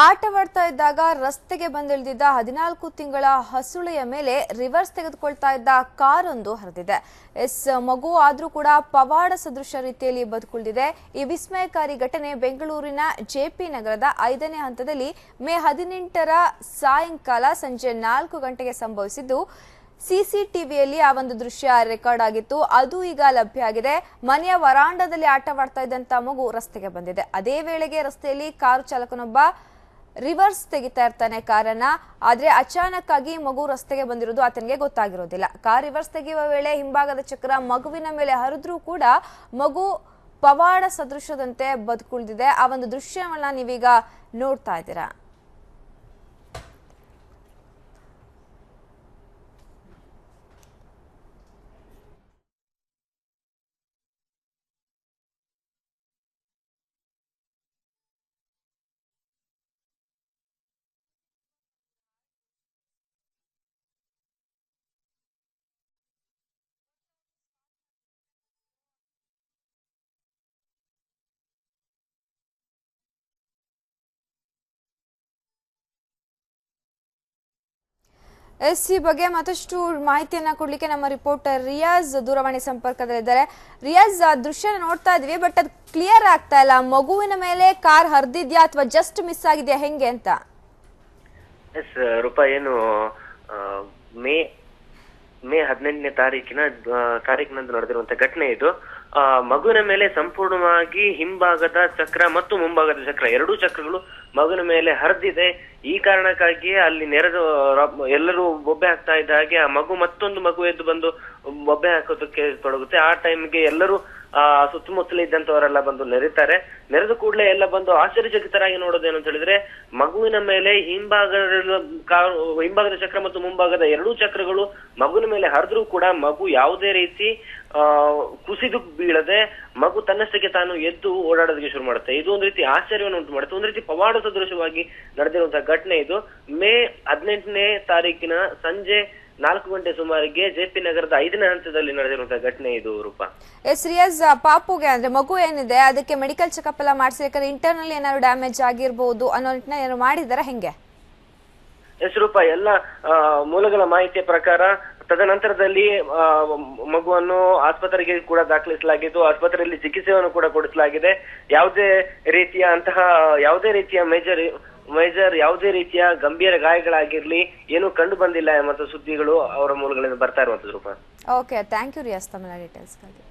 ಆಟವಾಡ್ತಾ ಇದ್ದಾಗ ರಸ್ತೆಗೆ ಬಂದಿಳಿದಿದ್ದ 14 ತಿಂಗಳ ಹಸುಳೆಯ ಮೇಲೆ ರಿವರ್ಸ್ ತೆಗೆದುಕೊಳ್ತಾ ಇದ್ದ ಕಾರೊಂದು ಹರಿದಿದೆ. ಮಗು ಆದ್ರೂ ಕೂಡ ಪವಾಡ ಸದೃಶ ರೀತಿಯಲ್ಲಿ ಬದುಕುಳಿದಿದೆ. ಈ ವಿಸ್ಮಯಕಾರಿ ಘಟನೆ ಬೆಂಗಳೂರಿನ ಜೆಪಿ ನಗರದ 5ನೇ ಹಂತದಲ್ಲಿ ಮೇ 18ರ ಸಾಯಂಕಾಲ ಸಂಜೆ 4 ಗಂಟೆಗೆ ಸಂಭವಿಸಿದ್ದು. ಸಿಸಿಟಿವಿಯಲ್ಲಿ ಆ ಒಂದು ದೃಶ್ಯ ರೆಕಾರ್ಡ್ ಆಗಿತ್ತು. ಅದು ಈಗ ಲಭ್ಯ ಆಗಿದೆ. ಮನೆಯ ವರಾಂಡದಲ್ಲಿ ಆಟವಾಡ್ತಾ ಇದ್ದಂತ ಮಗು ರಸ್ತೆಗೆ ಬಂದಿದೆ. ಅದೇ ವೇಳೆಗೆ ರಸ್ತೆಯಲ್ಲಿ ಕಾರು ಚಾಲಕನೊಬ್ಬ ರಿವರ್ಸ್ ತೆಗಿತಾ ಇರ್ತಾನೆ ಕಾರನ್ನ. ಆದ್ರೆ ಅಚಾನಕ್ ಆಗಿ ಮಗು ರಸ್ತೆಗೆ ಬಂದಿರೋದು ಆತನಿಗೆ ಗೊತ್ತಾಗಿರೋದಿಲ್ಲ. ಕಾರ್ ರಿವರ್ಸ್ ತೆಗೆಯುವ ವೇಳೆ ಹಿಂಭಾಗದ ಚಕ್ರ ಮಗುವಿನ ಮೇಲೆ ಹರಿದ್ರೂ ಕೂಡ ಮಗು ಪವಾಡ ಸದೃಶದಂತೆ ಬದುಕುಳಿದಿದೆ. ಆ ಒಂದು ದೃಶ್ಯವನ್ನ ನೀವೀಗ ನೋಡ್ತಾ ಇದ್ದೀರಾ. ಈ ಬಗ್ಗೆ ಮತ್ತಷ್ಟು ಮಾಹಿತಿಯನ್ನ ಕೊಡ್ಲಿಕ್ಕೆ ನಮ್ಮ ರಿಪೋರ್ಟರ್ ರಿಯಾಜ್ ದೂರವಾಣಿ ಸಂಪರ್ಕದಲ್ಲಿದ್ದಾರೆ. ರಿಯಾಜ್, ದೃಶ್ಯ ನೋಡ್ತಾ ಇದ್ವಿ, ಬಟ್ ಅದು ಕ್ಲಿಯರ್ ಆಗ್ತಾ ಇಲ್ಲ. ಮಗುವಿನ ಮೇಲೆ ಕಾರ್ ಹರಿದಿದ್ಯಾ ಅಥವಾ ಜಸ್ಟ್ ಮಿಸ್ ಆಗಿದ್ಯಾ, ಹೆಂಗೆ ಅಂತ? ರೂಪಾ, ಏನು ಮೇ 18ನೇ ತಾರೀಕಿನಂದು ನಡೆದಿರುವಂತ ಘಟನೆ ಇದು. ಮಗುವಿನ ಮೇಲೆ ಸಂಪೂರ್ಣವಾಗಿ ಹಿಂಭಾಗದ ಚಕ್ರ ಮತ್ತು ಮುಂಭಾಗದ ಚಕ್ರ, ಎರಡೂ ಚಕ್ರಗಳು ಮಗುವಿನ ಮೇಲೆ ಹರಿದಿದೆ. ಈ ಕಾರಣಕ್ಕಾಗಿಯೇ ಅಲ್ಲಿ ನೆರೆದು ಎಲ್ಲರೂ ಬೊಬ್ಬೆ ಹಾಕ್ತಾ ಇದ್ದ ಹಾಗೆ ಆ ಮತ್ತೊಂದು ಮಗು ಎದ್ದು ಬಂದು ಬೊಬ್ಬೆ ಹಾಕೋದಕ್ಕೆ ತೊಡಗುತ್ತೆ. ಆ ಟೈಮ್ಗೆ ಎಲ್ಲರೂ ಸುತ್ತಮುತ್ತಲ ಇದ್ದಂತವರೆಲ್ಲ ಬಂದು ನೆರೆದ ಕೂಡಲೇ ಎಲ್ಲ ಬಂದು ಆಶ್ಚರ್ಯಚಕಿತರಾಗಿ ನೋಡೋದೇನು ಅಂತ ಹೇಳಿದ್ರೆ, ಮಗುವಿನ ಮೇಲೆ ಹಿಂಭಾಗದ ಚಕ್ರ ಮತ್ತು ಮುಂಭಾಗದ ಎರಡೂ ಚಕ್ರಗಳು ಮಗುವಿನ ಮೇಲೆ ಹರಿದ್ರೂ ಕೂಡ ಮಗು ಯಾವುದೇ ರೀತಿ ಕುಸಿದು ಬೀಳದೆ ಮಗು ತನ್ನಷ್ಟಕ್ಕೆ ತಾನು ಎದ್ದು ಓಡಾಡೋದಕ್ಕೆ ಶುರು ಮಾಡುತ್ತೆ. ಇದು ಒಂದು ರೀತಿ ಆಶ್ಚರ್ಯವನ್ನು ಉಂಟು ಮಾಡುತ್ತೆ. ಒಂದು ರೀತಿ ಪವಾಡ ಸದೃಶವಾಗಿ ನಡೆದಿರುವಂತಹ ಘಟನೆ ಇದು. ಮೇ 18ನೇ ತಾರೀಕಿನ ಸಂಜೆ 4 ಗಂಟೆ ಸುಮಾರಿಗೆ ಜೆಪಿ ನಗರದ 5ನೇ ಹಂತದಲ್ಲಿ ನಡೆದಿರುವಂತಹ ಘಟನೆ ಇದು. ರೂಪಾ, ರಿಯಾಜ್, ಪಾಪುಗೆ ಅಂದ್ರೆ ಮಗು ಏನಿದೆ ಅದಕ್ಕೆ ಮೆಡಿಕಲ್ ಚೆಕಪ್ ಎಲ್ಲ ಮಾಡಿಸಿದ್ರೆ ಇಂಟರ್ನಲ್ ಏನಾದ್ರು ಡ್ಯಾಮೇಜ್ ಆಗಿರ್ಬಹುದು ಅನ್ನೋ ನಿಟ್ಟಿನಲ್ಲಿ ಏನಾದ್ರು ಮಾಡಿದಾರ, ಹೆಂಗೆ? ರೂಪಾ, ಎಲ್ಲ ಮೂಲಗಳ ಮಾಹಿತಿಯ ಪ್ರಕಾರ ತದನಂತರದಲ್ಲಿ ಮಗುವನ್ನು ಆಸ್ಪತ್ರೆಗೆ ಕೂಡ ದಾಖಲಿಸಲಾಗಿದ್ದು, ಆಸ್ಪತ್ರೆಯಲ್ಲಿ ಚಿಕಿತ್ಸೆಯನ್ನು ಕೂಡ ಕೊಡಿಸಲಾಗಿದೆ. ಯಾವುದೇ ರೀತಿಯ ಮೇಜರ್ ಯಾವುದೇ ರೀತಿಯ ಗಂಭೀರ ಗಾಯಗಳಾಗಿರ್ಲಿ ಏನು ಕಂಡು ಬಂದಿಲ್ಲ ಎಂಬ ಸುದ್ದಿಗಳು ಅವರ ಮೂಲಗಳಿಂದ ಬರ್ತಾ ಇರುವಂತದ್ದು. Roopa, okay, thank you Riyaz ತಮ್ಮ ಡೀಟೇಲ್ಸ್ಗಾಗಿ.